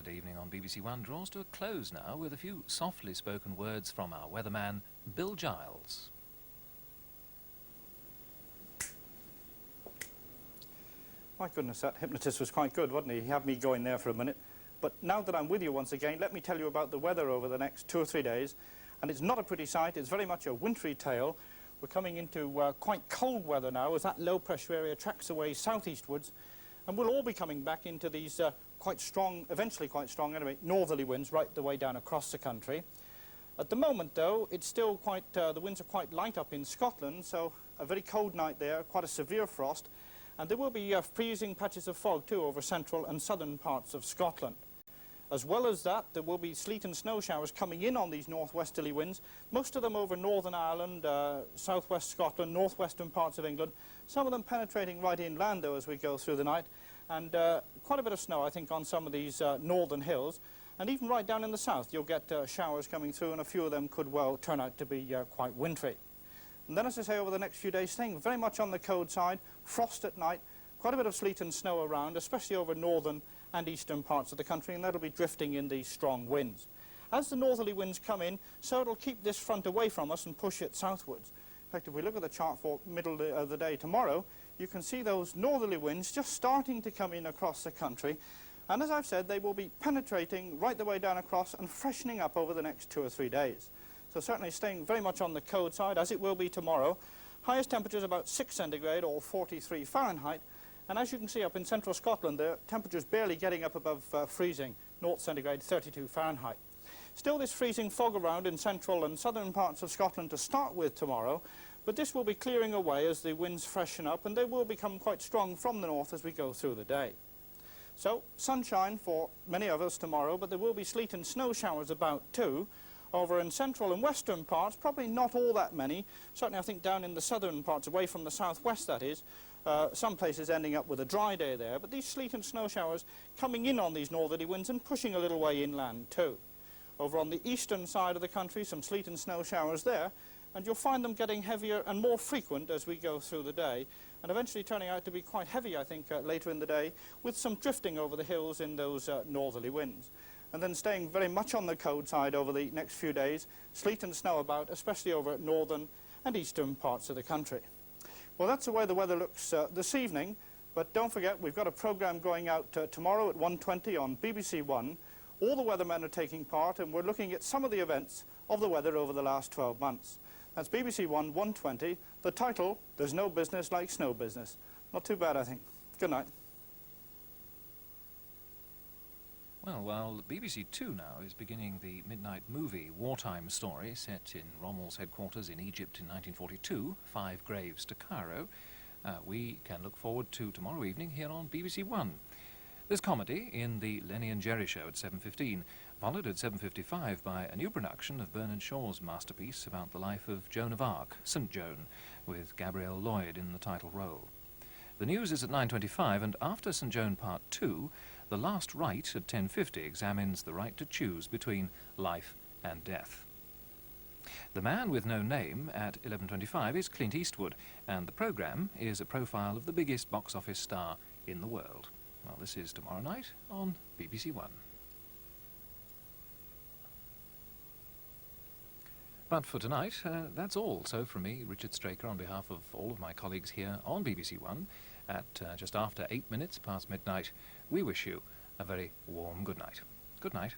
Saturday evening on BBC1 draws to a close now with a few softly spoken words from our weatherman, Bill Giles. My goodness, that hypnotist was quite good, wasn't he? He had me going there for a minute. But now that I'm with you once again, let me tell you about the weather over the next 2 or 3 days. And it's not a pretty sight, it's very much a wintry tale. We're coming into quite cold weather now as that low pressure area tracks away southeastwards. And we'll all be coming back into these quite strong, eventually quite strong anyway, northerly winds right the way down across the country. At the moment though, it's still quite, the winds are quite light up in Scotland, so a very cold night there, quite a severe frost. And there will be freezing patches of fog too over central and southern parts of Scotland. As well as that, there will be sleet and snow showers coming in on these northwesterly winds, most of them over Northern Ireland, southwest Scotland, northwestern parts of England, some of them penetrating right inland though as we go through the night, and quite a bit of snow I think on some of these northern hills, and even right down in the south you'll get showers coming through, and a few of them could well turn out to be quite wintry. And then, as I say, over the next few days, staying very much on the cold side, frost at night, quite a bit of sleet and snow around, especially over northern and eastern parts of the country, and that'll be drifting in these strong winds. As the northerly winds come in, so it'll keep this front away from us and push it southwards. In fact, if we look at the chart for middle of the day tomorrow, you can see those northerly winds just starting to come in across the country. And as I've said, they will be penetrating right the way down across and freshening up over the next 2 or 3 days. So certainly staying very much on the cold side, as it will be tomorrow. Highest temperatures about 6 centigrade or 43 Fahrenheit. And as you can see up in central Scotland, the temperature's barely getting up above freezing, 0 centigrade, 32 Fahrenheit. Still this freezing fog around in central and southern parts of Scotland to start with tomorrow, but this will be clearing away as the winds freshen up, and they will become quite strong from the north as we go through the day. So sunshine for many of us tomorrow, but there will be sleet and snow showers about too. Over in central and western parts, probably not all that many. Certainly I think down in the southern parts, away from the southwest that is, some places ending up with a dry day there. But these sleet and snow showers coming in on these northerly winds and pushing a little way inland too. Over on the eastern side of the country, some sleet and snow showers there. And you'll find them getting heavier and more frequent as we go through the day. And eventually turning out to be quite heavy, I think, later in the day, with some drifting over the hills in those northerly winds. And then staying very much on the cold side over the next few days, sleet and snow about, especially over northern and eastern parts of the country. Well, that's the way the weather looks this evening, but don't forget we've got a programme going out tomorrow at 1:20 on BBC1. All the weathermen are taking part, and we're looking at some of the events of the weather over the last 12 months. That's BBC1 1:20. The title, There's No Business Like Snow Business. Not too bad, I think. Good night. Well, while BBC2 now is beginning the midnight movie wartime story set in Rommel's headquarters in Egypt in 1942, 5 Graves to Cairo, we can look forward to tomorrow evening here on BBC1. There's comedy in the Lenny and Jerry show at 7:15, followed at 7:55 by a new production of Bernard Shaw's masterpiece about the life of Joan of Arc, St. Joan, with Gabrielle Lloyd in the title role. The news is at 9:25, and after St. Joan Part 2, The Last Rite at 10:50 examines the right to choose between life and death. The Man with No Name at 11:25 is Clint Eastwood, and the programme is a profile of the biggest box office star in the world. Well, this is tomorrow night on BBC1. But for tonight, that's all. So from me, Richard Straker, on behalf of all of my colleagues here on BBC1, at just after 8 minutes past midnight, we wish you a very warm good night. Good night.